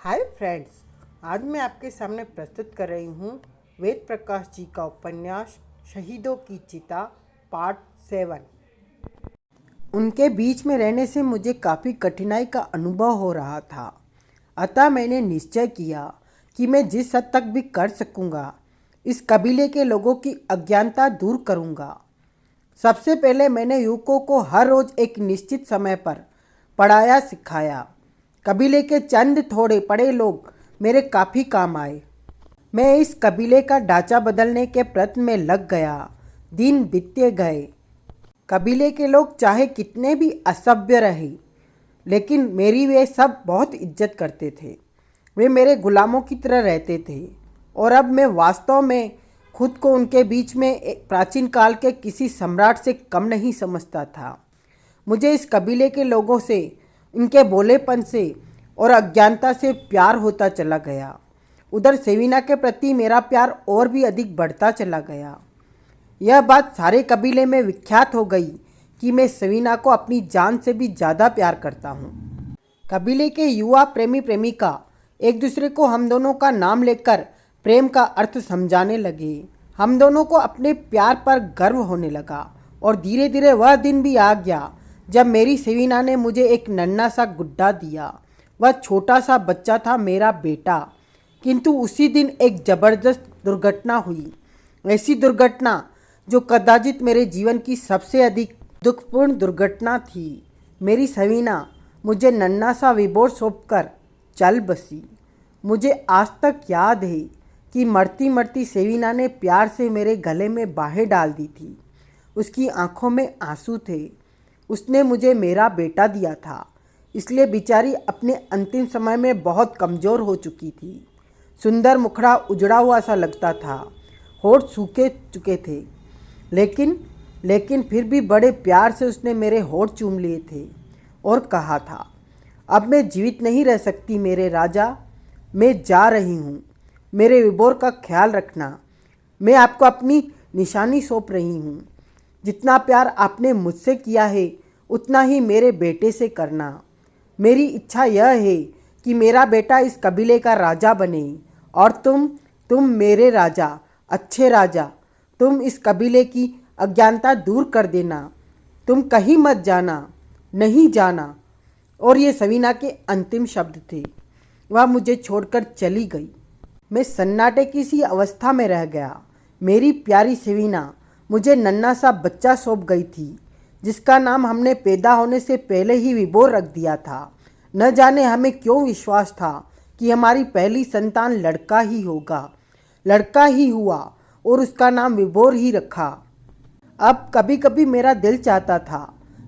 Hi friends, आज मैं आपके सामने प्रस्तुत कर रही हूँ वेद प्रकाश जी का उपन्यास शहीदों की चिता पार्ट 7। उनके बीच में रहने से मुझे काफ़ी कठिनाई का अनुभव हो रहा था। अतः मैंने निश्चय किया कि मैं जिस हद तक भी कर सकूँगा इस कबीले के लोगों की अज्ञानता दूर करूँगा। सबसे पहले मैंने युवकों को हर रोज़ एक निश्चित समय पर पढ़ाया सिखाया। कबीले के चंद थोड़े पढ़े लोग मेरे काफ़ी काम आए। मैं इस कबीले का ढांचा बदलने के प्रयत्न में लग गया। दिन बीतते गए। कबीले के लोग चाहे कितने भी असभ्य रहे, लेकिन मेरी वे सब बहुत इज्जत करते थे। वे मेरे गुलामों की तरह रहते थे और अब मैं वास्तव में खुद को उनके बीच में एक प्राचीन काल के किसी सम्राट से कम नहीं समझता था। मुझे इस कबीले के लोगों से, इनके भोलेपन से और अज्ञानता से प्यार होता चला गया। उधर सेविना के प्रति मेरा प्यार और भी अधिक बढ़ता चला गया। यह बात सारे कबीले में विख्यात हो गई कि मैं सेविना को अपनी जान से भी ज़्यादा प्यार करता हूँ। कबीले के युवा प्रेमी प्रेमिका एक दूसरे को हम दोनों का नाम लेकर प्रेम का अर्थ समझाने लगे। हम दोनों को अपने प्यार पर गर्व होने लगा और धीरे धीरे वह दिन भी आ गया जब मेरी सेविना ने मुझे एक नन्हा सा गुड्डा दिया। वह छोटा सा बच्चा था, मेरा बेटा। किंतु उसी दिन एक ज़बरदस्त दुर्घटना हुई। ऐसी दुर्घटना जो कदाचित मेरे जीवन की सबसे अधिक दुखपूर्ण दुर्घटना थी। मेरी सेविना मुझे नन्हा सा विबोर सौंपकर चल बसी। मुझे आज तक याद है कि मरती मरती सेविना ने प्यार से मेरे गले में बाहें डाल दी थी। उसकी आंखों में आंसू थे। उसने मुझे मेरा बेटा दिया था, इसलिए बेचारी अपने अंतिम समय में बहुत कमज़ोर हो चुकी थी। सुंदर मुखड़ा उजड़ा हुआ सा लगता था, होठ सूखे चुके थे, लेकिन फिर भी बड़े प्यार से उसने मेरे होठ चूम लिए थे और कहा था, अब मैं जीवित नहीं रह सकती मेरे राजा, मैं जा रही हूँ। मेरे विबोर का ख्याल रखना। मैं आपको अपनी निशानी सौंप रही हूँ। जितना प्यार आपने मुझसे किया है उतना ही मेरे बेटे से करना। मेरी इच्छा यह है कि मेरा बेटा इस कबीले का राजा बने और तुम मेरे राजा, अच्छे राजा। तुम इस कबीले की अज्ञानता दूर कर देना। तुम कहीं मत जाना, नहीं जाना। और ये सवीना के अंतिम शब्द थे। वह मुझे छोड़कर चली गई। मैं सन्नाटे की सी अवस्था में रह गया। मेरी प्यारी सवीना मुझे नन्हा सा बच्चा सौंप गई थी, जिसका नाम हमने पैदा होने से पहले ही विबोर रख दिया था। न जाने हमें क्यों विश्वास था कि हमारी पहली संतान लड़का ही होगा। लड़का ही हुआ और उसका नाम विबोर ही रखा। अब कभी कभी मेरा दिल चाहता था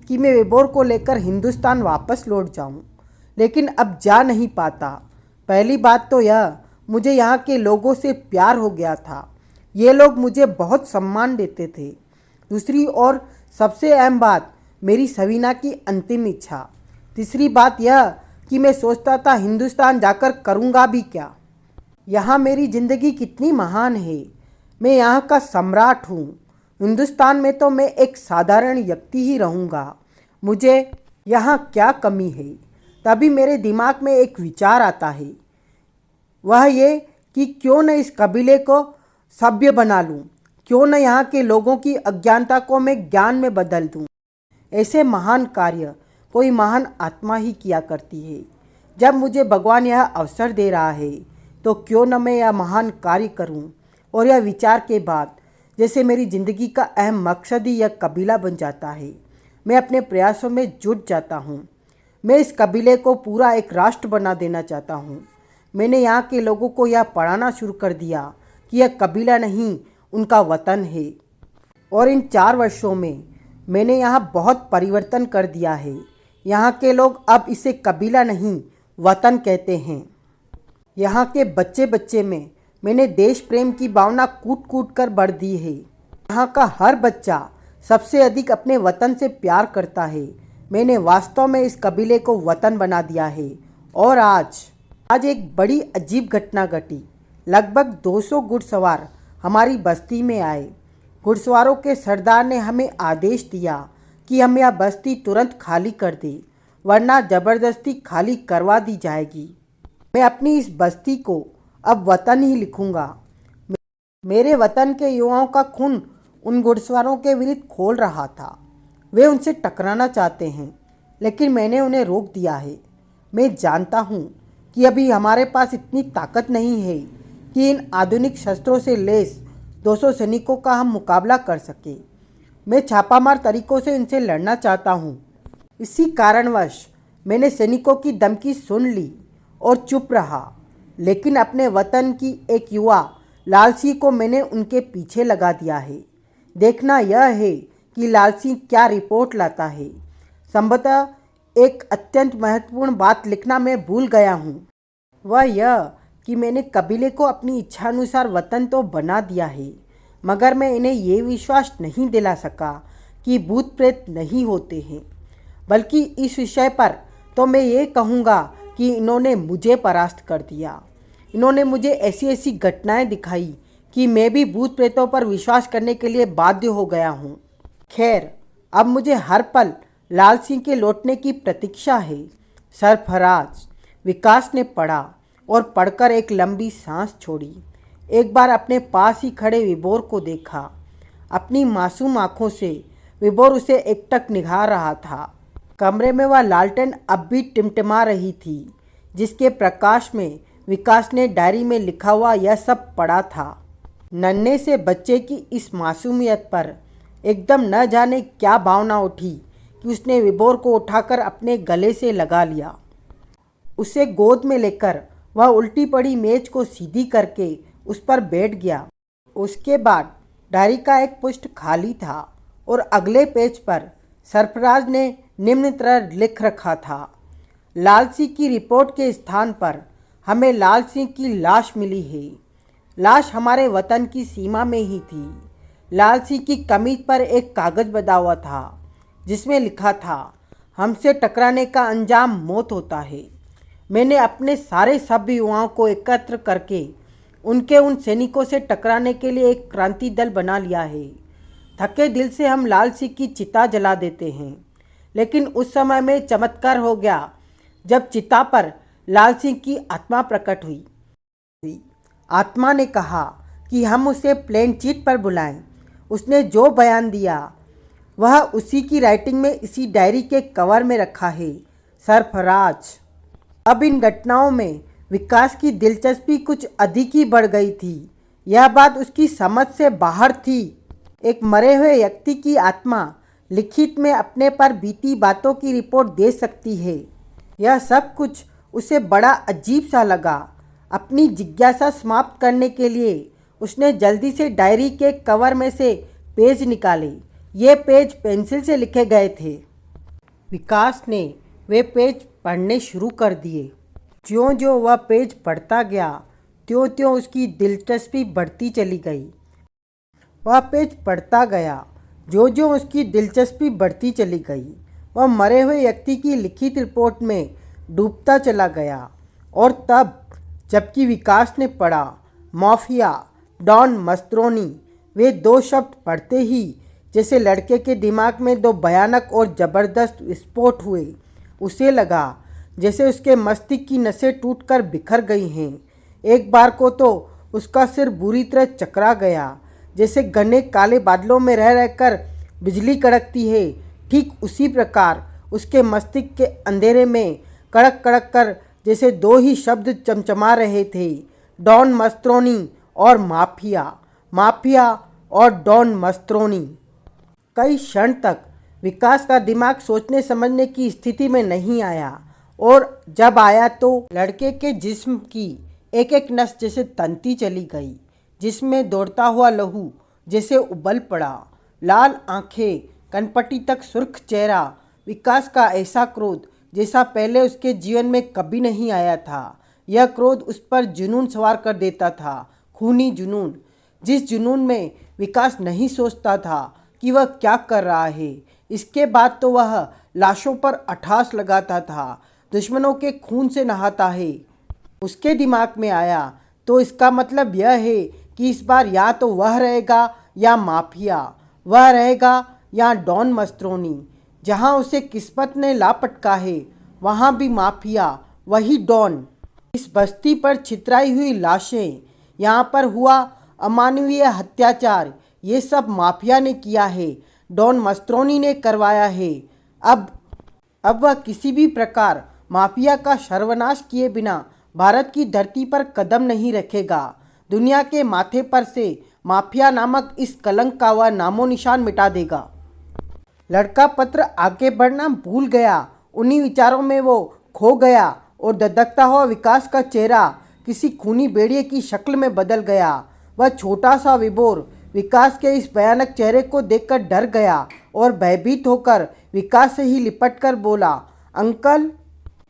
कि मैं विबोर को लेकर हिंदुस्तान वापस लौट जाऊं, लेकिन अब जा नहीं पाता। पहली बात तो यह, मुझे यहाँ के लोगों से प्यार हो गया था। ये लोग मुझे बहुत सम्मान देते थे। दूसरी और सबसे अहम बात, मेरी सवीना की अंतिम इच्छा। तीसरी बात यह कि मैं सोचता था हिंदुस्तान जाकर करूँगा भी क्या। यहाँ मेरी ज़िंदगी कितनी महान है। मैं यहाँ का सम्राट हूँ। हिंदुस्तान में तो मैं एक साधारण व्यक्ति ही रहूँगा। मुझे यहाँ क्या कमी है। तभी मेरे दिमाग में एक विचार आता है, वह ये कि क्यों न इस कबीले को सभ्य बना लूं। क्यों न यहाँ के लोगों की अज्ञानता को मैं ज्ञान में बदल दूं। ऐसे महान कार्य कोई महान आत्मा ही किया करती है। जब मुझे भगवान यह अवसर दे रहा है तो क्यों न मैं यह महान कार्य करूं। और यह विचार के बाद जैसे मेरी ज़िंदगी का अहम मकसद ही यह कबीला बन जाता है। मैं अपने प्रयासों में जुट जाता हूँ। मैं इस कबीले को पूरा एक राष्ट्र बना देना चाहता हूँ। मैंने यहाँ के लोगों को यह पढ़ाना शुरू कर दिया कि यह कबीला नहीं, उनका वतन है। और इन 4 वर्षों में मैंने यहाँ बहुत परिवर्तन कर दिया है। यहाँ के लोग अब इसे कबीला नहीं, वतन कहते हैं। यहाँ के बच्चे बच्चे में मैंने देश प्रेम की भावना कूट कूट कर भर दी है। यहाँ का हर बच्चा सबसे अधिक अपने वतन से प्यार करता है। मैंने वास्तव में इस कबीले को वतन बना दिया है। और आज एक बड़ी अजीब घटना घटी। लगभग 200 घुड़सवार हमारी बस्ती में आए। घुड़सवारों के सरदार ने हमें आदेश दिया कि हम यह बस्ती तुरंत खाली कर दें, वरना ज़बरदस्ती खाली करवा दी जाएगी। मैं अपनी इस बस्ती को अब वतन ही लिखूंगा। मेरे वतन के युवाओं का खून उन घुड़सवारों के विरुद्ध खोल रहा था। वे उनसे टकराना चाहते हैं, लेकिन मैंने उन्हें रोक दिया है। मैं जानता हूँ कि अभी हमारे पास इतनी ताकत नहीं है कि इन आधुनिक शस्त्रों से लैस 200 सैनिकों का हम मुकाबला कर सके। मैं छापामार तरीकों से इनसे लड़ना चाहता हूँ। इसी कारणवश मैंने सैनिकों की धमकी सुन ली और चुप रहा, लेकिन अपने वतन की एक युवा लाल सिंह को मैंने उनके पीछे लगा दिया है। देखना यह है कि लाल सिंह क्या रिपोर्ट लाता है। संभवतः एक अत्यंत महत्वपूर्ण बात लिखना मैं भूल गया हूँ, वह यह कि मैंने कबीले को अपनी इच्छानुसार वतन तो बना दिया है, मगर मैं इन्हें ये विश्वास नहीं दिला सका कि भूत प्रेत नहीं होते हैं। बल्कि इस विषय पर तो मैं ये कहूँगा कि इन्होंने मुझे परास्त कर दिया। इन्होंने मुझे ऐसी ऐसी घटनाएं दिखाई कि मैं भी भूत प्रेतों पर विश्वास करने के लिए बाध्य हो गया हूँ। खैर, अब मुझे हर पल लाल सिंह के लौटने की प्रतीक्षा है। सरफराज, विकास ने पढ़ा और पढ़कर एक लंबी सांस छोड़ी। एक बार अपने पास ही खड़े विभोर को देखा। अपनी मासूम आंखों से विभोर उसे एकटक निहार रहा था। कमरे में वह लालटेन अब भी टिमटिमा रही थी, जिसके प्रकाश में विकास ने डायरी में लिखा हुआ यह सब पढ़ा था। नन्हे से बच्चे की इस मासूमियत पर एकदम न जाने क्या भावना उठी कि उसने विभोर को उठाकर अपने गले से लगा लिया। उसे गोद में लेकर वह उल्टी पड़ी मेज को सीधी करके उस पर बैठ गया। उसके बाद डायरी का एक पृष्ठ खाली था और अगले पेज पर सरफराज ने निम्न तरह लिख रखा था, लाल सिंह की रिपोर्ट के स्थान पर हमें लाल सिंह की लाश मिली है। लाश हमारे वतन की सीमा में ही थी। लाल सिंह की कमीज पर एक कागज़ बंधा हुआ था, जिसमें लिखा था, हमसे टकराने का अंजाम मौत होता है। मैंने अपने सारे सभ्य युवाओं को एकत्र करके उनके उन सैनिकों से टकराने के लिए एक क्रांति दल बना लिया है। थके दिल से हम लाल सिंह की चिता जला देते हैं, लेकिन उस समय में चमत्कार हो गया जब चिता पर लाल सिंह की आत्मा प्रकट हुई। आत्मा ने कहा कि हम उसे प्लेन चिट पर बुलाएं। उसने जो बयान दिया वह उसी की राइटिंग में इसी डायरी के कवर में रखा है। सरफराज, अब इन घटनाओं में विकास की दिलचस्पी कुछ अधिक ही बढ़ गई थी। यह बात उसकी समझ से बाहर थी। एक मरे हुए व्यक्ति की आत्मा लिखित में अपने पर बीती बातों की रिपोर्ट दे सकती है। यह सब कुछ उसे बड़ा अजीब सा लगा। अपनी जिज्ञासा समाप्त करने के लिए उसने जल्दी से डायरी के कवर में से पेज निकाले। ये पेज पेंसिल से लिखे गए थे। विकास ने वे पेज पढ़ने शुरू कर दिए। ज्यों ज्यों वह पेज पढ़ता गया, त्यों त्यों उसकी दिलचस्पी बढ़ती चली गई। वह पेज पढ़ता गया, जो जो उसकी दिलचस्पी बढ़ती चली गई। वह मरे हुए व्यक्ति की लिखित रिपोर्ट में डूबता चला गया। और तब जबकि विकास ने पढ़ा माफिया, डॉन मस्त्रोनी, वे दो शब्द पढ़ते ही जैसे लड़के के दिमाग में दो भयानक और ज़बरदस्त विस्फोट हुए। उसे लगा जैसे उसके मस्तिष्क की नसें टूटकर बिखर गई हैं। एक बार को तो उसका सिर बुरी तरह चकरा गया, जैसे घने काले बादलों में रह रहकर बिजली कड़कती है। ठीक उसी प्रकार उसके मस्तिष्क के अंधेरे में कड़क कड़क कर जैसे दो ही शब्द चमचमा रहे थे, डॉन मस्त्रोनी और माफिया, माफिया और डॉन मस्त्रोनी। कई क्षण तक विकास का दिमाग सोचने समझने की स्थिति में नहीं आया, और जब आया तो लड़के के जिस्म की एक एक नस जैसे तंती चली गई, जिसमें दौड़ता हुआ लहू जैसे उबल पड़ा। लाल आंखें, कनपटी तक सुर्ख चेहरा। विकास का ऐसा क्रोध जैसा पहले उसके जीवन में कभी नहीं आया था। यह क्रोध उस पर जुनून सवार कर देता था, खूनी जुनून, जिस जुनून में विकास नहीं सोचता था कि वह क्या कर रहा है। इसके बाद तो वह लाशों पर अठास लगाता था, दुश्मनों के खून से नहाता है। उसके दिमाग में आया तो इसका मतलब यह है कि इस बार या तो वह रहेगा या माफिया, वह रहेगा या डॉन मस्त्रोनी। जहाँ उसे किस्मत ने लापटका है वहाँ भी माफिया, वही डॉन। इस बस्ती पर छितराई हुई लाशें, यहाँ पर हुआ अमानवीय अत्याचार, ये सब माफिया ने किया है, डॉन मस्त्रोनी ने करवाया है। अब वह किसी भी प्रकार माफिया का सर्वनाश किए बिना भारत की धरती पर कदम नहीं रखेगा। दुनिया के माथे पर से माफिया नामक इस कलंक का वह नामो निशान मिटा देगा। लड़का पत्र आगे बढ़ना भूल गया, उन्हीं विचारों में वो खो गया और धधकता हुआ विकास का चेहरा किसी खूनी भेड़िए की शक्ल में बदल गया। वह छोटा सा विभोर विकास के इस भयानक चेहरे को देखकर डर गया और भयभीत होकर विकास से ही लिपट कर बोला, अंकल।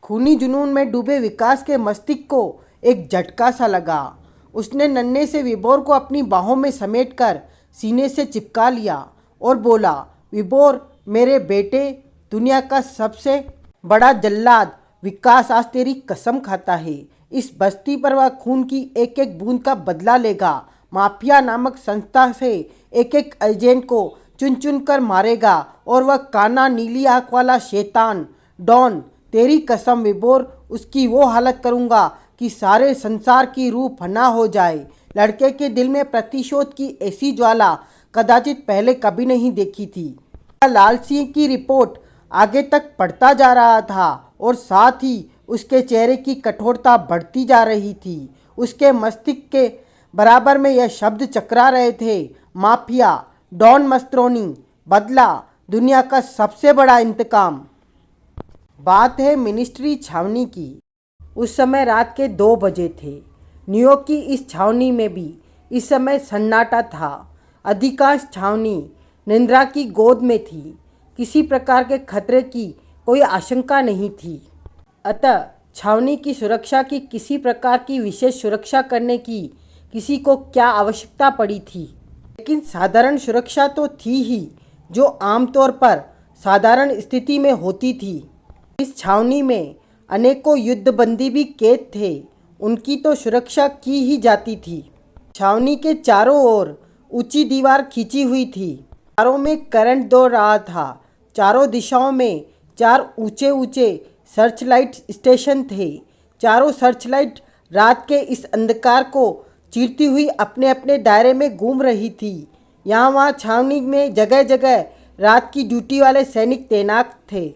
खूनी जुनून में डूबे विकास के मस्तिष्क को एक झटका सा लगा। उसने नन्हे से विभोर को अपनी बाहों में समेटकर सीने से चिपका लिया और बोला, विभोर मेरे बेटे, दुनिया का सबसे बड़ा जल्लाद विकास आज तेरी कसम खाता है। इस बस्ती पर वह खून की एक एक बूंद का बदला लेगा। माफिया नामक संस्था से एक एक एजेंट को चुन चुन कर मारेगा और वह काना नीली आंख वाला शैतान डॉन, तेरी कसम विभोर, उसकी वो हालत करूँगा कि सारे संसार की रूह फना हो जाए। लड़के के दिल में प्रतिशोध की ऐसी ज्वाला कदाचित पहले कभी नहीं देखी थी। लाल सिंह की रिपोर्ट आगे तक पढ़ता जा रहा था और साथ ही उसके चेहरे की कठोरता बढ़ती जा रही थी। उसके मस्तिष्क के बराबर में यह शब्द चकरा रहे थे, माफिया, डॉन मस्त्रोनी, बदला, दुनिया का सबसे बड़ा इंतकाम। बात है मिनिस्ट्री छावनी की। उस समय रात के 2 बजे थे। न्यूयॉर्क की इस छावनी में भी इस समय सन्नाटा था। अधिकांश छावनी निद्रा की गोद में थी। किसी प्रकार के खतरे की कोई आशंका नहीं थी। अतः छावनी की सुरक्षा की किसी प्रकार की विशेष सुरक्षा करने की किसी को क्या आवश्यकता पड़ी थी। लेकिन साधारण सुरक्षा तो थी ही, जो आमतौर पर साधारण स्थिति में होती थी। इस छावनी में अनेकों युद्धबंदी भी कैद थे, उनकी तो सुरक्षा की ही जाती थी। छावनी के चारों ओर ऊंची दीवार खींची हुई थी। चारों में करंट दौड़ रहा था। चारों दिशाओं में 4 ऊंचे ऊंचे सर्चलाइट स्टेशन थे। चारों सर्चलाइट रात के इस अंधकार को चीरती हुई अपने अपने दायरे में घूम रही थी। यहाँ वहाँ छावनी में जगह जगह रात की ड्यूटी वाले सैनिक तैनात थे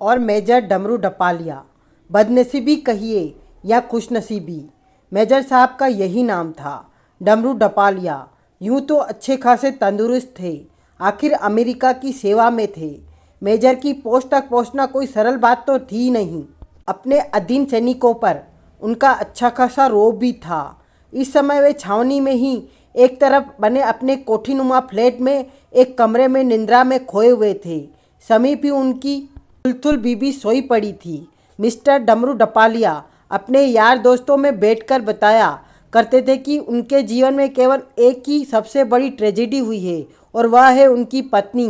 और मेजर डमरू डपालिया, बदनसीबी कहिए या खुशनसीबी, मेजर साहब का यही नाम था, डमरू डपालिया। यूँ तो अच्छे खासे तंदुरुस्त थे, आखिर अमेरिका की सेवा में थे। मेजर की पोस्ट तक पहुंचना कोई सरल बात तो थी नहीं। अपने अधीन सैनिकों पर उनका अच्छा खासा रौब भी था। इस समय वे छावनी में ही एक तरफ बने अपने कोठीनुमा फ्लैट में एक कमरे में निद्रा में खोए हुए थे। समीप ही उनकी तुलतुल बीबी सोई पड़ी थी। मिस्टर डमरू डपालिया अपने यार दोस्तों में बैठकर बताया करते थे कि उनके जीवन में केवल एक ही सबसे बड़ी ट्रेजेडी हुई है और वह है उनकी पत्नी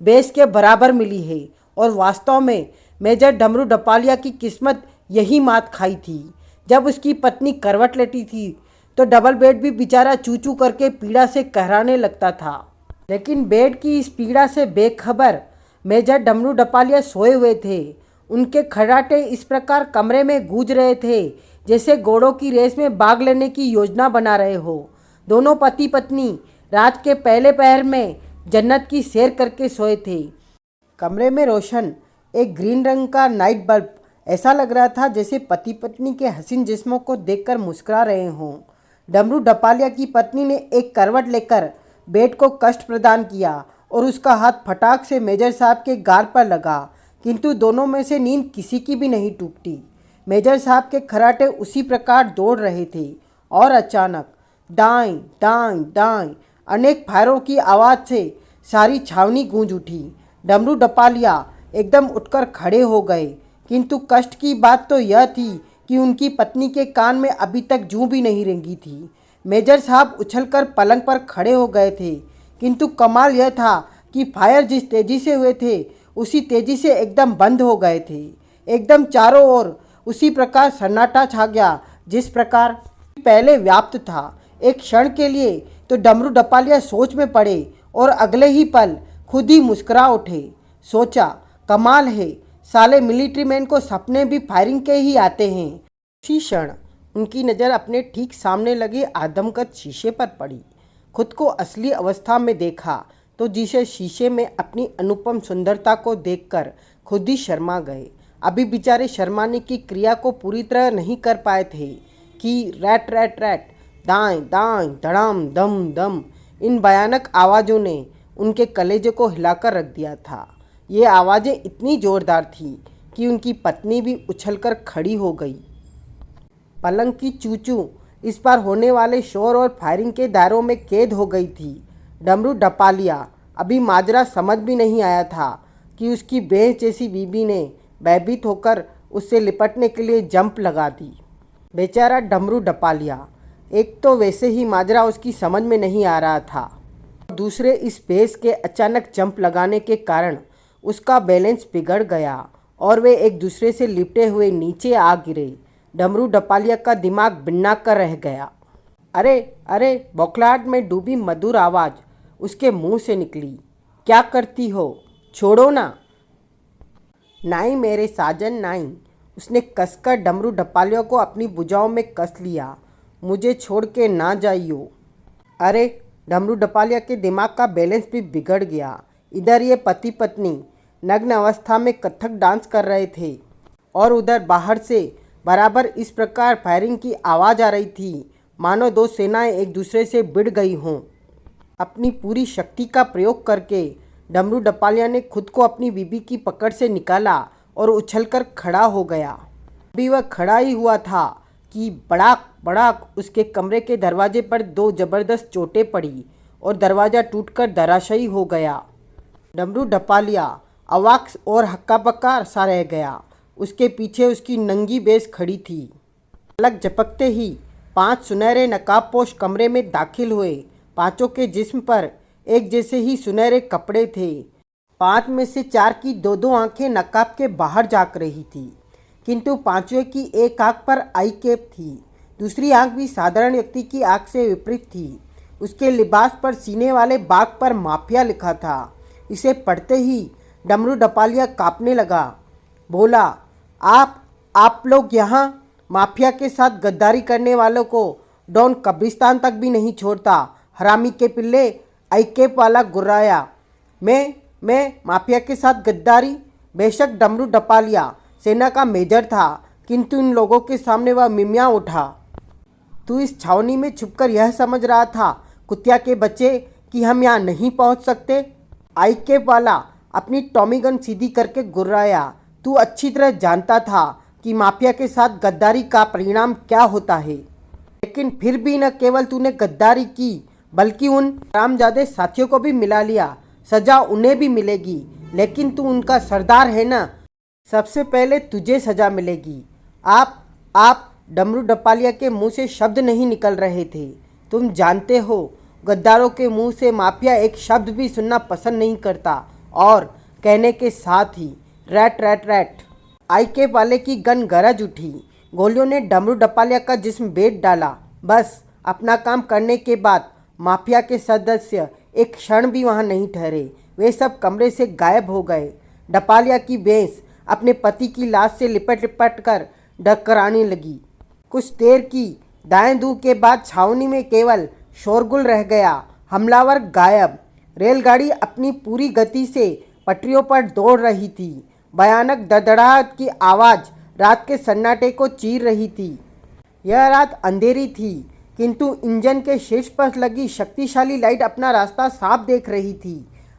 बेस के बराबर मिली है। और वास्तव में मेजर डमरू डपालिया की किस्मत यही मात खाई थी। जब उसकी पत्नी करवट लेटी थी तो डबल बेड भी बेचारा चू चू करके पीड़ा से कहराने लगता था। लेकिन बेड की इस पीड़ा से बेखबर मेजर डमरू डपालिया सोए हुए थे। उनके खर्राटे इस प्रकार कमरे में गूंज रहे थे जैसे घोड़ों की रेस में भाग लेने की योजना बना रहे हो। दोनों पति पत्नी रात के पहले पहर में जन्नत की सैर करके सोए थे। कमरे में रोशन एक ग्रीन रंग का नाइट बल्ब ऐसा लग रहा था जैसे पति पत्नी के हसीन जिस्मों को देखकर मुस्कुरा रहे हों। डमरू डपालिया की पत्नी ने एक करवट लेकर बेड को कष्ट प्रदान किया और उसका हाथ फटाक से मेजर साहब के गाल पर लगा, किंतु दोनों में से नींद किसी की भी नहीं टूटी। मेजर साहब के खर्राटे उसी प्रकार दौड़ रहे थे और अचानक दाएं दाएं दाएं अनेक फायरों की आवाज़ से सारी छावनी गूंज उठी। डमरू डपालिया एकदम उठकर खड़े हो गए, किंतु कष्ट की बात तो यह थी कि उनकी पत्नी के कान में अभी तक जूं भी नहीं रेंगी थी। मेजर साहब उछलकर पलंग पर खड़े हो गए थे, किंतु कमाल यह था कि फायर जिस तेजी से हुए थे उसी तेजी से एकदम बंद हो गए थे। एकदम चारों ओर उसी प्रकार सन्नाटा छा गया जिस प्रकार पहले व्याप्त था। एक क्षण के लिए तो डमरू डपालिया सोच में पड़े और अगले ही पल खुद ही मुस्कुरा उठे। सोचा, कमाल है, साले मिलिट्री मैन को सपने भी फायरिंग के ही आते हैं। उसी क्षण उनकी नज़र अपने ठीक सामने लगे आदमकद शीशे पर पड़ी। खुद को असली अवस्था में देखा तो जिसे शीशे में अपनी अनुपम सुंदरता को देखकर खुद ही शर्मा गए। अभी बेचारे शर्माने की क्रिया को पूरी तरह नहीं कर पाए थे कि रैट रैट रैट, दाएं दाएं, धड़ाम दम दम, इन भयानक आवाज़ों ने उनके कलेजे को हिलाकर रख दिया था। ये आवाज़ें इतनी ज़ोरदार थीं कि उनकी पत्नी भी उछलकर खड़ी हो गई। पलंग की चूचू इस पर होने वाले शोर और फायरिंग के दायरों में कैद हो गई थी। डमरू डपालिया अभी माजरा समझ भी नहीं आया था कि उसकी भैंस जैसी बीबी ने भयभीत होकर उससे लिपटने के लिए जंप लगा दी। बेचारा डमरू डपालिया, एक तो वैसे ही माजरा उसकी समझ में नहीं आ रहा था, दूसरे इस भैंस के अचानक जंप लगाने के कारण उसका बैलेंस बिगड़ गया और वे एक दूसरे से लिपटे हुए नीचे आ गिरे। डमरू डपालिया का दिमाग बिन्ना कर रह गया। अरे अरे, बौखलाहट में डूबी मधुर आवाज़ उसके मुंह से निकली। क्या करती हो, छोड़ो ना। नाई मेरे साजन नाई, उसने कसकर डमरू डपालिया को अपनी भुजाओं में कस लिया। मुझे छोड़ के ना जाइयो। अरे, डमरू डपालिया के दिमाग का बैलेंस भी बिगड़ गया। इधर ये पति पत्नी नग्न अवस्था में कथक डांस कर रहे थे और उधर बाहर से बराबर इस प्रकार फायरिंग की आवाज़ आ रही थी मानो दो सेनाएं एक दूसरे से भिड़ गई हों। अपनी पूरी शक्ति का प्रयोग करके डमरू डपालिया ने खुद को अपनी बीबी की पकड़ से निकाला और उछलकर खड़ा हो गया। अभी वह खड़ा ही हुआ था कि बड़ाक बड़ाक उसके कमरे के दरवाजे पर दो जबरदस्त चोटें पड़ी और दरवाज़ा टूटकर धराशायी हो गया। डमरू डपालिया अवाक और हक्का बक्का सा रह गया। उसके पीछे उसकी नंगी बेस खड़ी थी। पलक झपकते ही 5 सुनहरे नकाबपोश कमरे में दाखिल हुए। पांचों के जिस्म पर एक जैसे ही सुनहरे कपड़े थे। 5 में से 4 की 2 आंखें नकाब के बाहर झाँक रही थी, किंतु पांचवें की एक आंख पर आई कैप थी। दूसरी आंख भी साधारण व्यक्ति की आंख से विपरीत थी। उसके लिबास पर सीने वाले बाग पर माफिया लिखा था। इसे पढ़ते ही डमरू डपालिया कांपने लगा। बोला, आप लोग यहाँ माफिया के साथ गद्दारी करने वालों को डॉन कब्रिस्तान तक भी नहीं छोड़ता। हरामी के पिल्ले, आई कैप वाला गुर्राया। मैं माफिया के साथ गद्दारी? बेशक डमरू डपालिया सेना का मेजर था, किंतु इन लोगों के सामने वह मिमिया उठा। तू इस छावनी में छुपकर यह समझ रहा था कुत्तिया के बच्चे कि हम यहाँ नहीं पहुँच सकते? आई कैप वाला अपनी टॉमी गन सीधी करके गुर्राया। तू अच्छी तरह जानता था कि माफिया के साथ गद्दारी का परिणाम क्या होता है, लेकिन फिर भी न केवल तूने गद्दारी की बल्कि उन हरामजादे साथियों को भी मिला लिया। सजा उन्हें भी मिलेगी, लेकिन तू उनका सरदार है ना, सबसे पहले तुझे सजा मिलेगी। आप डमरू डपालिया के मुंह से शब्द नहीं निकल रहे थे। तुम जानते हो, गद्दारों के मुंह से माफिया एक शब्द भी सुनना पसंद नहीं करता। और कहने के साथ ही रैट रैट रैट, आई कैप वाले की गन गरज उठी। गोलियों ने डमरू डपालिया का जिस्म बेट डाला। बस अपना काम करने के बाद माफिया के सदस्य एक क्षण भी वहां नहीं ठहरे। वे सब कमरे से गायब हो गए। डपालिया की भैंस अपने पति की लाश से लिपट लिपट कर डकराने लगी। कुछ देर की दाएं दू के बाद छावनी में केवल शोरगुल रह गया। हमलावर गायब। रेलगाड़ी अपनी पूरी गति से पटरियों पर दौड़ रही थी। भयानक दड़दड़ाहट की आवाज़ रात के सन्नाटे को चीर रही थी। यह रात अंधेरी थी, किंतु इंजन के शीर्ष पर लगी शक्तिशाली लाइट अपना रास्ता साफ देख रही थी।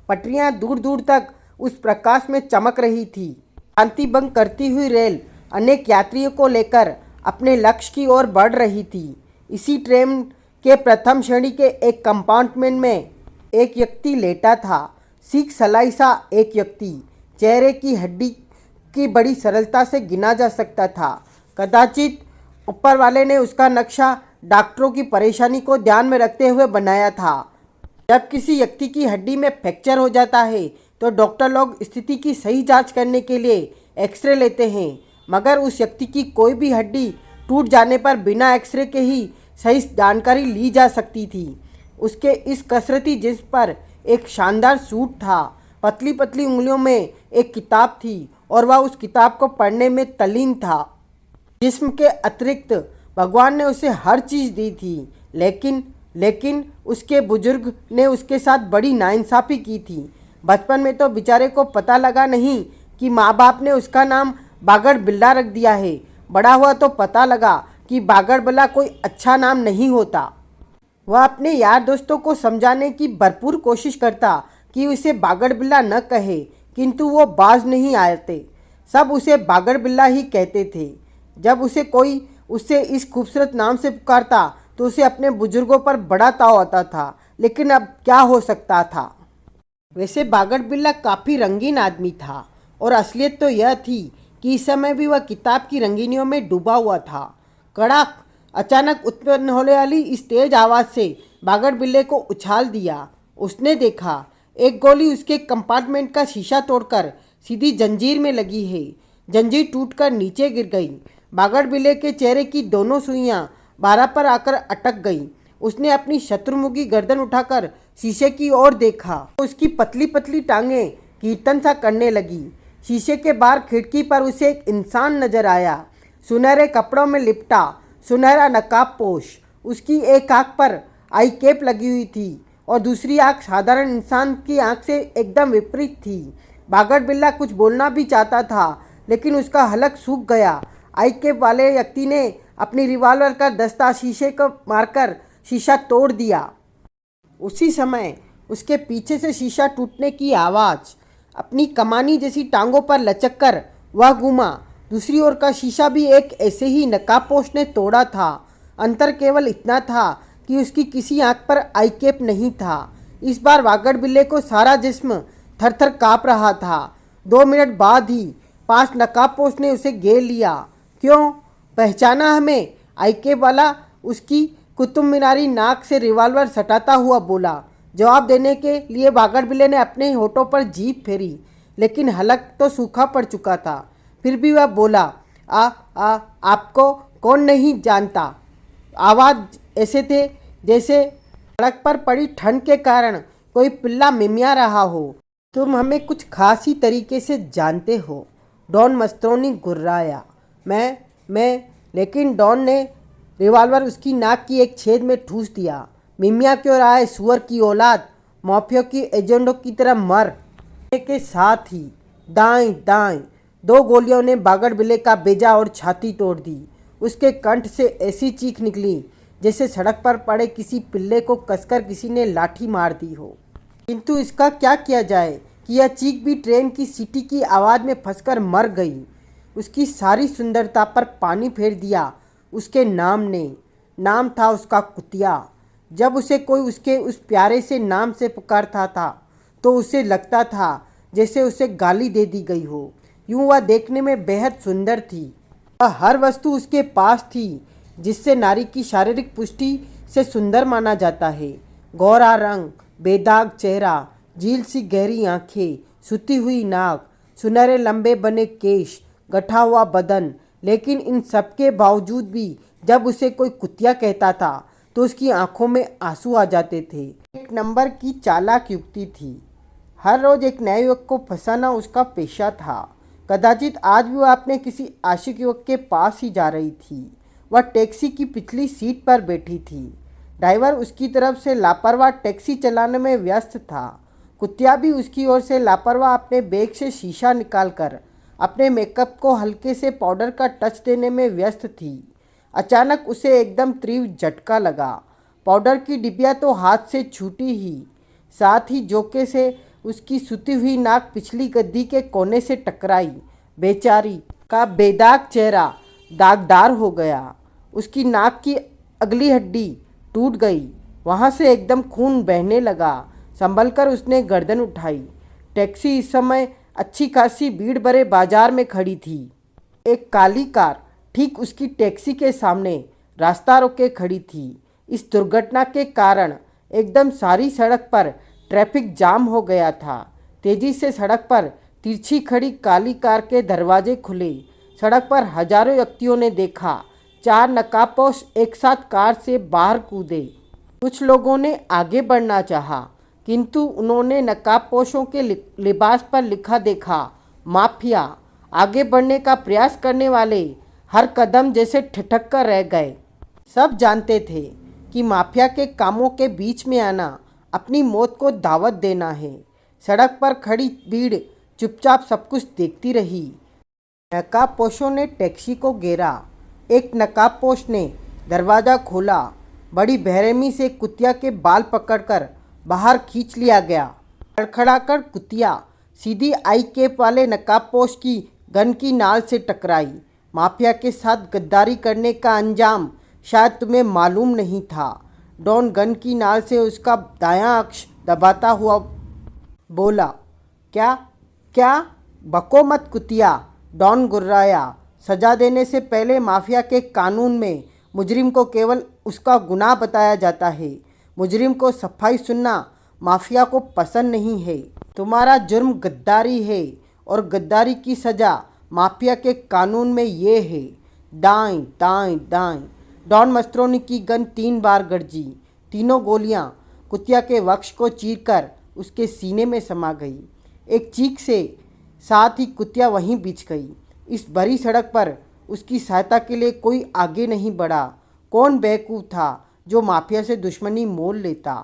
पटरियां दूर दूर तक उस प्रकाश में चमक रही थी। शांति भंग करती हुई रेल अनेक यात्रियों को लेकर अपने लक्ष्य की ओर बढ़ रही थी। इसी ट्रेन के प्रथम श्रेणी के एक कंपार्टमेंट में एक व्यक्ति लेटा था। सीख सलाई सा एक व्यक्ति, चेहरे की हड्डी की बड़ी सरलता से गिना जा सकता था। कदाचित ऊपर वाले ने उसका नक्शा डॉक्टरों की परेशानी को ध्यान में रखते हुए बनाया था। जब किसी व्यक्ति की हड्डी में फ्रैक्चर हो जाता है तो डॉक्टर लोग स्थिति की सही जांच करने के लिए एक्सरे लेते हैं, मगर उस व्यक्ति की कोई भी हड्डी टूट जाने पर बिना एक्सरे के ही सही जानकारी ली जा सकती थी। उसके इस कसरती जिस्म पर एक शानदार सूट था। पतली पतली उंगलियों में एक किताब थी और वह उस किताब को पढ़ने में तल्लीन था। जिस्म के अतिरिक्त भगवान ने उसे हर चीज़ दी थी, लेकिन उसके बुजुर्ग ने उसके साथ बड़ी नाइंसाफ़ी की थी। बचपन में तो बेचारे को पता लगा नहीं कि माँ बाप ने उसका नाम बागड़ बिल्ला रख दिया है। बड़ा हुआ तो पता लगा कि बागड़ बिल्ला कोई अच्छा नाम नहीं होता। वह अपने यार दोस्तों को समझाने की भरपूर कोशिश करता कि उसे बागड़ बिल्ला न कहे, किंतु वो बाज नहीं आते। सब उसे बागड़ बिल्ला ही कहते थे। जब उसे कोई उससे इस खूबसूरत नाम से पुकारता तो उसे अपने बुजुर्गों पर बड़ा ताव आता था, लेकिन अब क्या हो सकता था। वैसे बागड़ बिल्ला काफ़ी रंगीन आदमी था, और असलियत तो यह थी कि इस समय भी वह किताब की रंगीनियों में डूबा हुआ था। कड़ाक अचानक उत्पन्न होने वाली इस तेज आवाज़ से बागड़ बिल्ले को उछाल दिया। उसने देखा एक गोली उसके कंपार्टमेंट का शीशा तोड़कर सीधी जंजीर में लगी है। जंजीर टूटकर नीचे गिर गई। बागड़ बिल्ले के चेहरे की दोनों सुइयां बारह पर आकर अटक गईं। उसने अपनी शत्रुमुखी गर्दन उठाकर शीशे की ओर देखा। उसकी पतली पतली टांगें कीर्तन सा करने लगी। शीशे के बाहर खिड़की पर उसे एक इंसान नजर आया, सुनहरे कपड़ों में लिपटा, सुनहरा नकाब पोश। उसकी एक आंख पर आई कैप लगी हुई थी और दूसरी आंख साधारण इंसान की आंख से एकदम विपरीत थी। बागड़ बिल्ला कुछ बोलना भी चाहता था, लेकिन उसका हलक सूख गया। आई कैप वाले व्यक्ति ने अपनी रिवॉल्वर का दस्ता शीशे को मारकर शीशा तोड़ दिया। उसी समय उसके पीछे से शीशा टूटने की आवाज़। अपनी कमानी जैसी टांगों पर लचककर वह घूमा। दूसरी ओर का शीशा भी एक ऐसे ही नकाबपोश ने तोड़ा था। अंतर केवल इतना था कि उसकी किसी आंख पर आई कैप नहीं था। इस बार बागड़ बिल्ले को सारा जिस्म थर थर काँप रहा था। 2 मिनट बाद ही पास नकाबपोश ने उसे घेर लिया। क्यों, पहचाना हमें? आई कैप वाला उसकी कुतुब मीनारी नाक से रिवॉल्वर सटाता हुआ बोला। जवाब देने के लिए बागड़ बिल्ले ने अपने होठों पर जीभ फेरी, लेकिन हलक तो सूखा पड़ चुका था। फिर भी वह बोला, आपको कौन नहीं जानता। आवाज़ ऐसे थे जैसे सड़क पर पड़ी ठंड के कारण कोई पिल्ला मिमिया रहा हो। तुम हमें कुछ खास ही तरीके से जानते हो। डॉन मस्त्रोनी गुर्राया। मैं लेकिन डॉन ने रिवॉल्वर उसकी नाक की एक छेद में ठूस दिया। मिमिया क्यों रहा है, सुअर की औलाद? माफिया की एजेंटों की तरह मर। के साथ ही दाएं दाएं 2 गोलियों ने बागड़ बिल्ले का बेजा और छाती तोड़ दी। उसके कंठ से ऐसी चीख निकली जैसे सड़क पर पड़े किसी पिल्ले को कसकर किसी ने लाठी मार दी हो। किंतु इसका क्या किया जाए कि यह चीख भी ट्रेन की सीटी की आवाज़ में फंसकर मर गई। उसकी सारी सुंदरता पर पानी फेर दिया उसके नाम ने। नाम था उसका कुतिया। जब उसे कोई उसके उस प्यारे से नाम से पुकारता था तो उसे लगता था जैसे उसे गाली दे दी गई हो। यूं वह देखने में बेहद सुंदर थी। वह हर वस्तु उसके पास थी जिससे नारी की शारीरिक पुष्टि से सुंदर माना जाता है। गौरा रंग, बेदाग चेहरा, झील सी गहरी आंखें, सुती हुई नाक, सुनहरे लंबे बने केश, गठा हुआ बदन। लेकिन इन सब के बावजूद भी जब उसे कोई कुतिया कहता था तो उसकी आंखों में आंसू आ जाते थे। एक नंबर की चालाक युक्ति थी। हर रोज एक नए युवक को फंसाना उसका पेशा था। कदाचित आज भी वह अपने किसी आशिक युवक के पास ही जा रही थी। वह टैक्सी की पिछली सीट पर बैठी थी। ड्राइवर उसकी तरफ से लापरवाह टैक्सी चलाने में व्यस्त था। कुतिया भी उसकी ओर से लापरवाह अपने बैग से शीशा निकालकर अपने मेकअप को हल्के से पाउडर का टच देने में व्यस्त थी। अचानक उसे एकदम तीव्र झटका लगा। पाउडर की डिबिया तो हाथ से छूटी ही, साथ ही झोंके से उसकी सुती हुई नाक पिछली गद्दी के कोने से टकराई। बेचारी का बेदाग चेहरा दागदार हो गया। उसकी नाक की अगली हड्डी टूट गई। वहाँ से एकदम खून बहने लगा। संभलकर उसने गर्दन उठाई। टैक्सी इस समय अच्छी खासी भीड़ भरे बाजार में खड़ी थी। एक काली कार ठीक उसकी टैक्सी के सामने रास्ता रोके खड़ी थी। इस दुर्घटना के कारण एकदम सारी सड़क पर ट्रैफिक जाम हो गया था। तेजी से सड़क पर तिरछी खड़ी काली कार के दरवाजे खुले। सड़क पर हजारों व्यक्तियों ने देखा 4 नकाबपोश एक साथ कार से बाहर कूदे। कुछ लोगों ने आगे बढ़ना चाहा, किंतु उन्होंने नकाबपोशों के लिबास पर लिखा देखा माफिया। आगे बढ़ने का प्रयास करने वाले हर कदम जैसे ठिठक कर रह गए। सब जानते थे कि माफिया के कामों के बीच में आना अपनी मौत को दावत देना है। सड़क पर खड़ी भीड़ चुपचाप सब कुछ देखती रही। नकाबपोशों ने टैक्सी को घेरा। एक नकाबपोश ने दरवाज़ा खोला। बड़ी बेरहमी से कुतिया के बाल पकड़कर बाहर खींच लिया गया। खड़खड़ाकर कुतिया सीधी आई केप वाले नकाबपोश की गन की नाल से टकराई। माफिया के साथ गद्दारी करने का अंजाम शायद तुम्हें मालूम नहीं था। डॉन गन की नाल से उसका दायां अक्ष दबाता हुआ बोला। क्या क्या? बको मत कुतिया, डॉन गुर्राया। सजा देने से पहले माफिया के कानून में मुजरिम को केवल उसका गुनाह बताया जाता है। मुजरिम को सफाई सुनना माफिया को पसंद नहीं है। तुम्हारा जुर्म गद्दारी है और गद्दारी की सज़ा माफिया के कानून में ये है। दाएं दाएं दाएं। डॉन मस्त्रोनी की गन 3 बार गरजी। तीनों गोलियां कुतिया के वक्ष को चीरकर उसके सीने में समा गई। एक चीख से साथ ही कुतिया वहीं बिछ गई। इस भरी सड़क पर उसकी सहायता के लिए कोई आगे नहीं बढ़ा। कौन बेवकूफ़ था जो माफिया से दुश्मनी मोल लेता।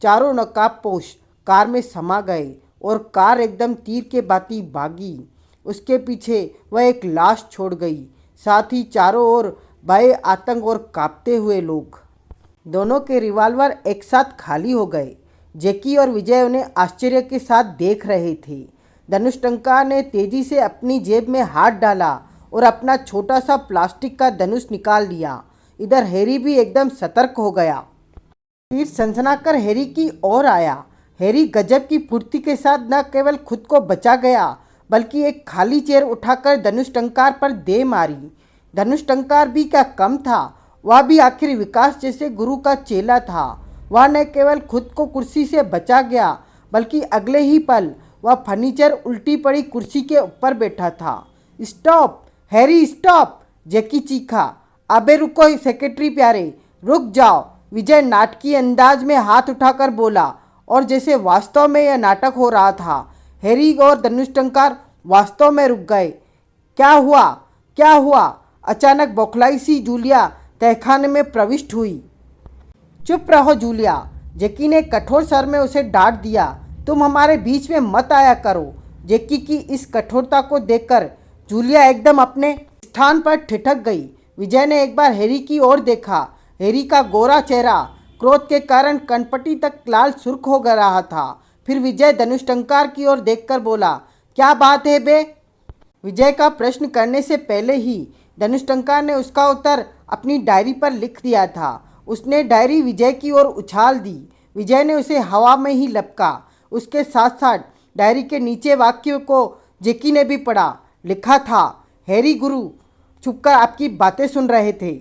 चारों नकाबपोश कार में समा गए और कार एकदम तीर के बाती भागी। उसके पीछे वह एक लाश छोड़ गई, साथ ही चारों ओर भय, आतंक और कांपते हुए लोग। दोनों के रिवॉल्वर एक साथ खाली हो गए। जैकी और विजय उन्हें आश्चर्य के साथ देख रहे थे। धनुष टंकार ने तेजी से अपनी जेब में हाथ डाला और अपना छोटा सा प्लास्टिक का धनुष निकाल लिया। इधर हैरी भी एकदम सतर्क हो गया। तीर सनसनाकर हैरी की ओर आया। हैरी गजब की फुर्ती के साथ न केवल खुद को बचा गया बल्कि एक खाली चेयर उठाकर धनुष टंकार पर दे मारी। धनुष टंकार भी क्या कम था, वह भी आखिर विकास जैसे गुरु का चेला था। वह न केवल खुद को कुर्सी से बचा गया बल्कि अगले ही पल वह फर्नीचर उल्टी पड़ी कुर्सी के ऊपर बैठा था। Stop Harry, stop! जैकी चीखा। अबे रुको सेक्रेटरी प्यारे, रुक जाओ, विजय नाटकीय अंदाज में हाथ उठाकर बोला। और जैसे वास्तव में यह नाटक हो रहा था। हैरी और धनुष टंकार वास्तव में रुक गए। क्या हुआ, क्या हुआ? अचानक बौखलाई सी जूलिया तहखाने में प्रविष्ट हुई। चुप रहो जूलिया, जैकी ने कठोर स्वर में उसे डांट दिया। तुम हमारे बीच में मत आया करो। जैकी की इस कठोरता को देखकर जूलिया एकदम अपने स्थान पर ठिठक गई। विजय ने एक बार हैरी की ओर देखा। हैरी का गोरा चेहरा क्रोध के कारण कनपटी तक लाल सुर्ख हो रहा था। फिर विजय धनुष टंकार की ओर देखकर बोला, क्या बात है बे? विजय का प्रश्न करने से पहले ही धनुष टंकार ने उसका उत्तर अपनी डायरी पर लिख दिया था। उसने डायरी विजय की ओर उछाल दी। विजय ने उसे हवा में ही लपका। उसके साथ साथ डायरी के नीचे वाक्य को जैकी ने भी पढ़ा। लिखा था, हैरी गुरु छुपकर आपकी बातें सुन रहे थे।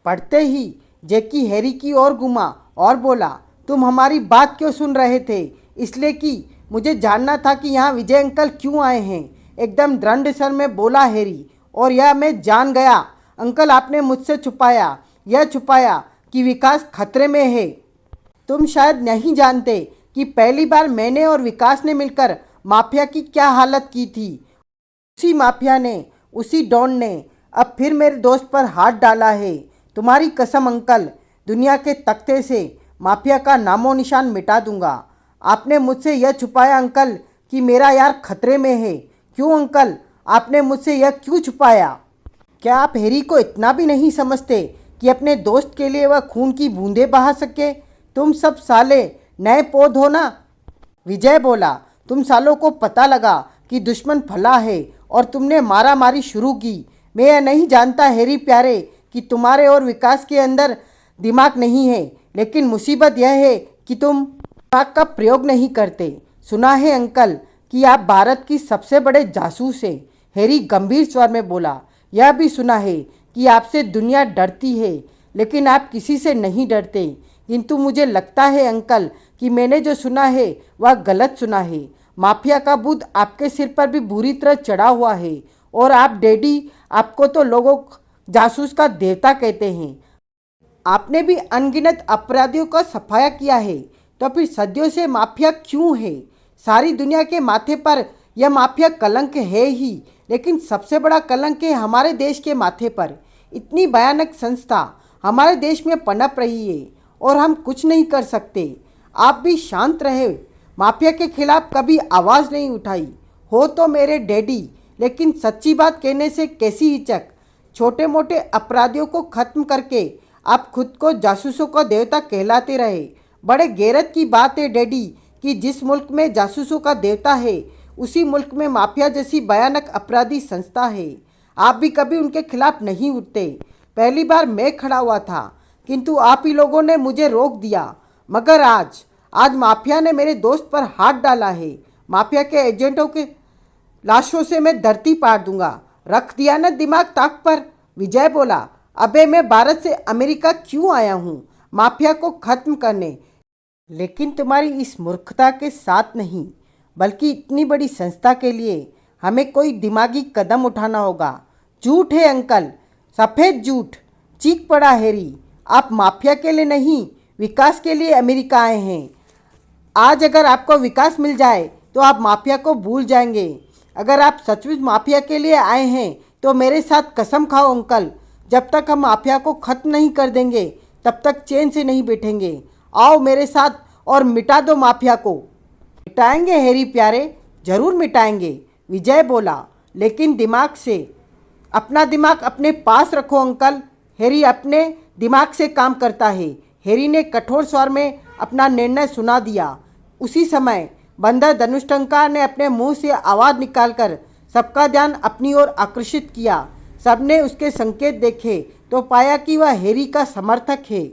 पढ़ते ही जैकी हैरी की ओर घूमा और बोला, तुम हमारी बात क्यों सुन रहे थे? इसलिए कि मुझे जानना था कि यहाँ विजय अंकल क्यों आए हैं। एकदम दृढ़ स्वर में बोला हैरी। और यह मैं जान गया अंकल, आपने मुझसे छुपाया, यह छुपाया कि विकास खतरे में है। तुम शायद नहीं जानते कि पहली बार मैंने और विकास ने मिलकर माफिया की क्या हालत की थी। उसी माफिया ने, उसी डॉन ने अब फिर मेरे दोस्त पर हाथ डाला है। तुम्हारी कसम अंकल, दुनिया के तख्ते से माफिया का नामो निशान मिटा दूंगा। आपने मुझसे यह छुपाया अंकल कि मेरा यार खतरे में है। क्यों अंकल, आपने मुझसे यह क्यों छुपाया? क्या आप हैरी को इतना भी नहीं समझते कि अपने दोस्त के लिए वह खून की बूंदें बहा सके? तुम सब साले नए पौध हो ना? विजय बोला, तुम सालों को पता लगा कि दुश्मन फला है और तुमने मारा मारी शुरू की। मैं यह नहीं जानता हैरी प्यारे कि तुम्हारे और विकास के अंदर दिमाग नहीं है, लेकिन मुसीबत यह है कि तुम दिमाग का प्रयोग नहीं करते। सुना है अंकल कि आप भारत की सबसे बड़े जासूस हैं। हैरी गंभीर स्वर में बोला, यह भी सुना है कि आपसे दुनिया डरती है, लेकिन आप किसी से नहीं डरते। किंतु मुझे लगता है अंकल कि मैंने जो सुना है वह गलत सुना है। माफिया का भूत आपके सिर पर भी बुरी तरह चढ़ा हुआ है और आप डैडी, आपको तो लोगों जासूस का देवता कहते हैं। आपने भी अनगिनत अपराधियों का सफाया किया है, तो फिर सदियों से माफिया क्यों है? सारी दुनिया के माथे पर यह माफिया कलंक है ही। लेकिन सबसे बड़ा कलंक है हमारे देश के माथे पर। इतनी भयानक संस्था हमारे देश में पनप रही है और हम कुछ नहीं कर सकते। आप भी शांत रहे। माफिया के खिलाफ कभी आवाज़ नहीं उठाई हो तो मेरे डैडी, लेकिन सच्ची बात कहने से कैसी हिचक। छोटे मोटे अपराधियों को खत्म करके आप खुद को जासूसों का देवता कहलाते रहे। बड़े गैरत की बात है डैडी कि जिस मुल्क में जासूसों का देवता है उसी मुल्क में माफिया जैसी भयानक अपराधी संस्था है। आप भी कभी उनके खिलाफ नहीं उठते। पहली बार मैं खड़ा हुआ था किंतु आप ही लोगों ने मुझे रोक दिया, मगर आज माफिया ने मेरे दोस्त पर हाथ डाला है। माफिया के एजेंटों के लाशों से मैं धरती पार दूंगा। रख दिया ना दिमाग ताक पर। विजय बोला, अबे मैं भारत से अमेरिका क्यों आया हूँ माफिया को खत्म करने, लेकिन तुम्हारी इस मूर्खता के साथ नहीं बल्कि इतनी बड़ी संस्था के लिए हमें कोई दिमागी कदम उठाना होगा। झूठ है अंकल, सफ़ेद झूठ, चीख पड़ा हैरी। आप माफिया के लिए नहीं विकास के लिए अमेरिका आए हैं। आज अगर आपको विकास मिल जाए तो आप माफिया को भूल जाएंगे। अगर आप सचमुच माफिया के लिए आए हैं तो मेरे साथ कसम खाओ अंकल, जब तक हम माफिया को ख़त्म नहीं कर देंगे तब तक चैन से नहीं बैठेंगे। आओ मेरे साथ और मिटा दो माफिया को। मिटाएंगे हैरी प्यारे, ज़रूर मिटाएंगे, विजय बोला, लेकिन दिमाग से। अपना दिमाग अपने पास रखो अंकल। हैरी अपने दिमाग से काम करता है। हैरी ने कठोर स्वर में अपना निर्णय सुना दिया। उसी समय बंदर धनुष्टंकार ने अपने मुंह से आवाज़ निकालकर सबका ध्यान अपनी ओर आकर्षित किया। सबने उसके संकेत देखे तो पाया कि वह हैरी का समर्थक है।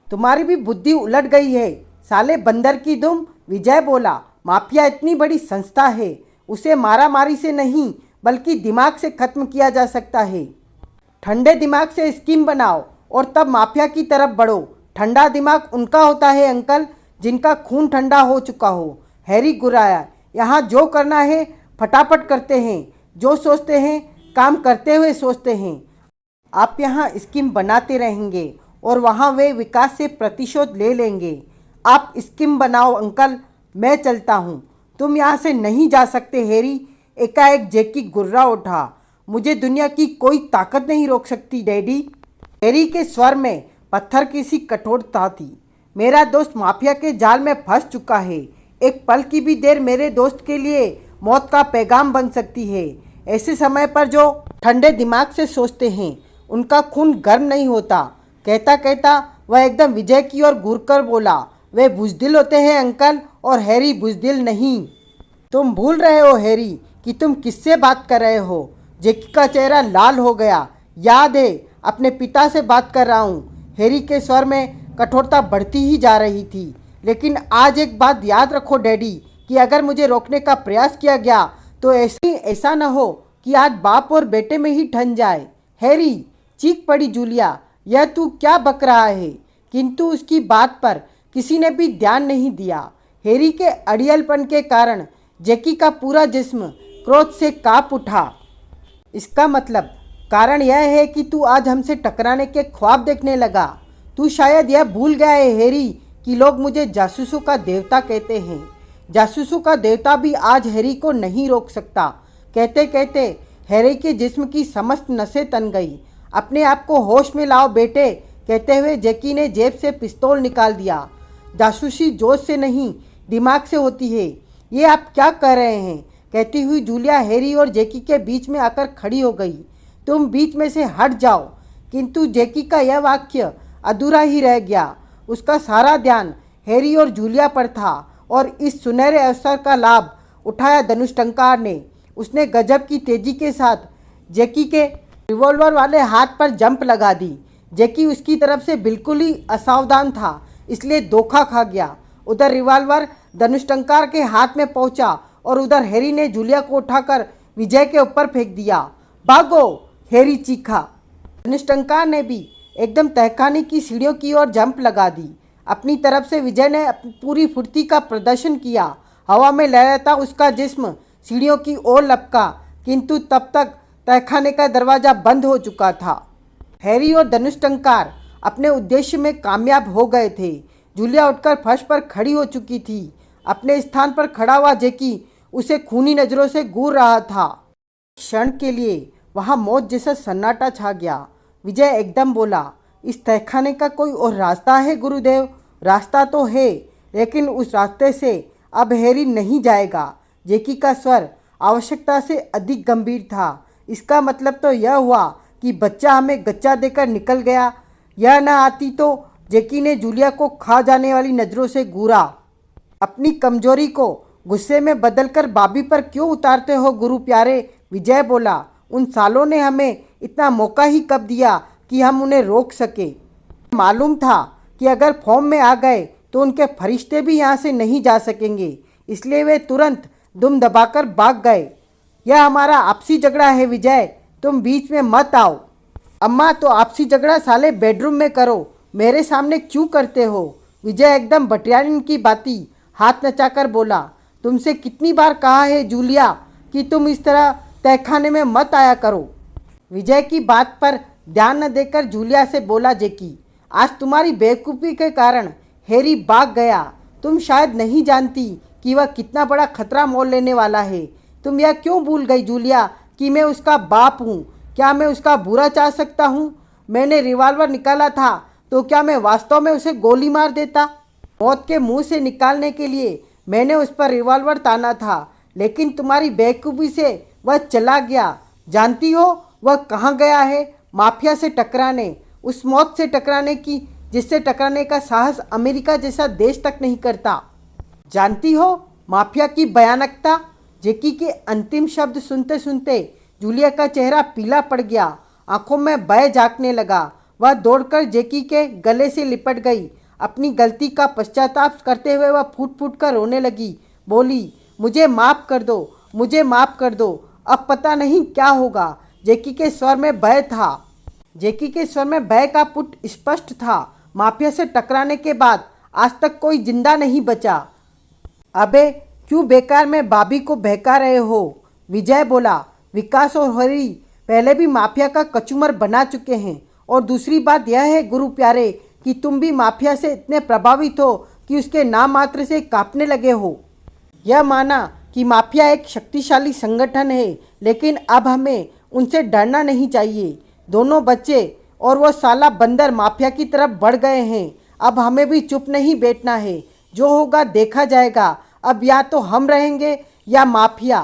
तुम्हारी भी बुद्धि उलट गई है साले बंदर की दुम, विजय बोला। माफिया इतनी बड़ी संस्था है, उसे मारामारी से नहीं बल्कि दिमाग से खत्म किया जा सकता है। ठंडे दिमाग से स्कीम बनाओ और तब माफिया की तरफ बढ़ो। ठंडा दिमाग उनका होता है अंकल जिनका खून ठंडा हो चुका हो, हैरी गुर्राया। यहाँ जो करना है फटाफट करते हैं, जो सोचते हैं काम करते हुए सोचते हैं। आप यहाँ स्कीम बनाते रहेंगे और वहाँ वे विकास से प्रतिशोध ले लेंगे। आप स्कीम बनाओ अंकल, मैं चलता हूँ। तुम यहाँ से नहीं जा सकते हैरी, एकाएक जैकी गुर्रा उठा। मुझे दुनिया की कोई ताकत नहीं रोक सकती डैडी। हैरी के स्वर में पत्थर की सी कठोरता थी। मेरा दोस्त माफिया के जाल में फंस चुका है। एक पल की भी देर मेरे दोस्त के लिए मौत का पैगाम बन सकती है। ऐसे समय पर जो ठंडे दिमाग से सोचते हैं उनका खून गर्म नहीं होता। कहता कहता वह एकदम विजय की ओर घूरकर बोला, वे बुज़दिल होते हैं अंकल और हैरी बुज़दिल नहीं। तुम भूल रहे हो हैरी कि तुम किससे बात कर रहे हो। जैकी का चेहरा लाल हो गया। याद है, अपने पिता से बात कर रहा हूँ। हैरी के स्वर में कठोरता बढ़ती ही जा रही थी। लेकिन आज एक बात याद रखो डैडी कि अगर मुझे रोकने का प्रयास किया गया तो ऐसा न हो कि आज बाप और बेटे में ही ठन जाए। हैरी, चीख पड़ी जूलिया, यह तू क्या बक रहा है? किंतु उसकी बात पर किसी ने भी ध्यान नहीं दिया। हैरी के अड़ियलपन के कारण जैकी का पूरा जिस्म क्रोध से कांप उठा। इसका मतलब कारण यह है कि तू आज हमसे टकराने के ख्वाब देखने लगा। तू शायद यह भूल गया है हैरी कि लोग मुझे जासूसों का देवता कहते हैं। जासूसों का देवता भी आज हैरी को नहीं रोक सकता। कहते कहते हैरी के जिस्म की समस्त नसें तन गई। अपने आप को होश में लाओ बेटे, कहते हुए जैकी ने जेब से पिस्तौल निकाल दिया। जासूसी जोश से नहीं दिमाग से होती है, ये आप क्या कर रहे हैं? कहती हुई जूलिया हैरी और जैकी के बीच में आकर खड़ी हो गई। तुम बीच में से हट जाओ। किंतु जैकी का यह वाक्य अधूरा ही रह गया। उसका सारा ध्यान हैरी और जूलिया पर था और इस सुनहरे अवसर का लाभ उठाया धनुष्टंकार ने। उसने गजब की तेजी के साथ जैकी के रिवॉल्वर वाले हाथ पर जंप लगा दी। जैकी उसकी तरफ से बिल्कुल ही असावधान था, इसलिए धोखा खा गया। उधर रिवॉल्वर धनुष्टंकार के हाथ में पहुंचा और उधर हैरी ने जूलिया को उठाकर विजय के ऊपर फेंक दिया। भागो, हैरी चीखा। धनुष्टंकार ने भी एकदम तहखाने की सीढ़ियों की ओर जंप लगा दी। अपनी तरफ से विजय ने पूरी फुर्ती का प्रदर्शन किया। हवा में लहराता उसका जिस्म सीढ़ियों की ओर लपका, किंतु तब तक तहखाने का दरवाज़ा बंद हो चुका था। हैरी और धनुष्टंकार अपने उद्देश्य में कामयाब हो गए थे। जूलिया उठकर फर्श पर खड़ी हो चुकी थी। अपने स्थान पर खड़ा हुआ जैकी उसे खूनी नज़रों से घूर रहा था। क्षण के लिए वहाँ मौत जैसा सन्नाटा छा गया। विजय एकदम बोला, इस तहखाने का कोई और रास्ता है गुरुदेव? रास्ता तो है, लेकिन उस रास्ते से अब हैरी नहीं जाएगा। जेकी का स्वर आवश्यकता से अधिक गंभीर था। इसका मतलब तो यह हुआ कि बच्चा हमें गच्चा देकर निकल गया। यह न आती तो जेकी ने जूलिया को खा जाने वाली नज़रों से घूरा। अपनी कमजोरी को गुस्से में बदलकर बाबी पर क्यों उतारते हो गुरु प्यारे? विजय बोला, उन सालों ने हमें इतना मौका ही कब दिया कि हम उन्हें रोक सके। मालूम था कि अगर फॉर्म में आ गए तो उनके फरिश्ते भी यहाँ से नहीं जा सकेंगे, इसलिए वे तुरंत दुम दबाकर भाग गए। यह हमारा आपसी झगड़ा है विजय, तुम बीच में मत आओ। अम्मा, तो आपसी झगड़ा साले बेडरूम में करो, मेरे सामने क्यों करते हो? विजय एकदम भटियारिन की बाती हाथ नचाकर बोला, तुमसे कितनी बार कहा है जूलिया कि तुम इस तरह तहखाने में मत आया करो। विजय की बात पर ध्यान न देकर जूलिया से बोला जेकी, आज तुम्हारी बेवकूफ़ी के कारण हैरी भाग गया। तुम शायद नहीं जानती कि वह कितना बड़ा खतरा मोल लेने वाला है। तुम यह क्यों भूल गई जूलिया कि मैं उसका बाप हूँ? क्या मैं उसका बुरा चाह सकता हूँ? मैंने रिवॉल्वर निकाला था तो क्या मैं वास्तव में उसे गोली मार देता? मौत के मुंह से निकालने के लिए मैंने उस पर रिवॉल्वर ताना था, लेकिन तुम्हारी बेवकूफ़ी से वह चला गया। जानती हो वह कहाँ गया है? माफिया से टकराने, उस मौत से टकराने की जिससे टकराने का साहस अमेरिका जैसा देश तक नहीं करता। जानती हो माफिया की भयानकता? जेकी के अंतिम शब्द सुनते सुनते जूलिया का चेहरा पीला पड़ गया, आंखों में भय झांकने लगा। वह दौड़कर जेकी के गले से लिपट गई। अपनी गलती का पश्चाताप करते हुए वह फूट फूट कर रोने लगी। बोली, मुझे माफ़ कर दो, मुझे माफ़ कर दो, अब पता नहीं क्या होगा। जेकी के स्वर में भय था। जेकी के स्वर में भय का पुट स्पष्ट था। माफिया से टकराने के बाद आज तक कोई जिंदा नहीं बचा। अबे क्यों बेकार में बाबी को बहका रहे हो? विजय बोला, विकास और हरी पहले भी माफिया का कचूमर बना चुके हैं, और दूसरी बात यह है गुरु प्यारे कि तुम भी माफिया से इतने प्रभावित हो कि उसके नाम मात्र से कांपने लगे हो। यह माना कि माफिया एक शक्तिशाली संगठन है, लेकिन अब हमें उनसे डरना नहीं चाहिए। दोनों बच्चे और वो साला बंदर माफिया की तरफ बढ़ गए हैं। अब हमें भी चुप नहीं बैठना है, जो होगा देखा जाएगा। अब या तो हम रहेंगे या माफिया।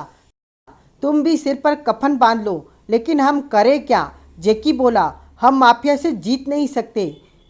तुम भी सिर पर कफन बांध लो, लेकिन हम करें क्या? जेकी बोला, हम माफिया से जीत नहीं सकते।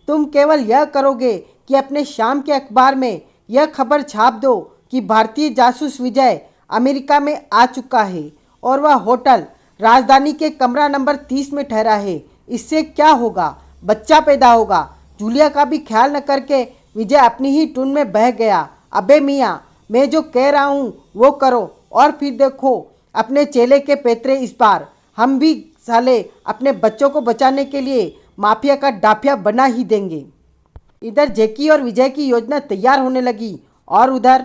तुम केवल यह करोगे कि अपने शाम के अखबार में यह खबर छाप दो कि भारतीय जासूस विजय अमेरिका में आ चुका है और वह होटल राजधानी के कमरा नंबर 30 में ठहरा है। इससे क्या होगा? बच्चा पैदा होगा। जूलिया का भी ख्याल न करके विजय अपनी ही टून में बह गया। अबे मियाँ, मैं जो कह रहा हूँ वो करो, और फिर देखो अपने चेले के पैतरे। इस बार हम भी साले अपने बच्चों को बचाने के लिए माफिया का डाफिया बना ही देंगे। इधर जेकी और विजय की योजना तैयार होने लगी और उधर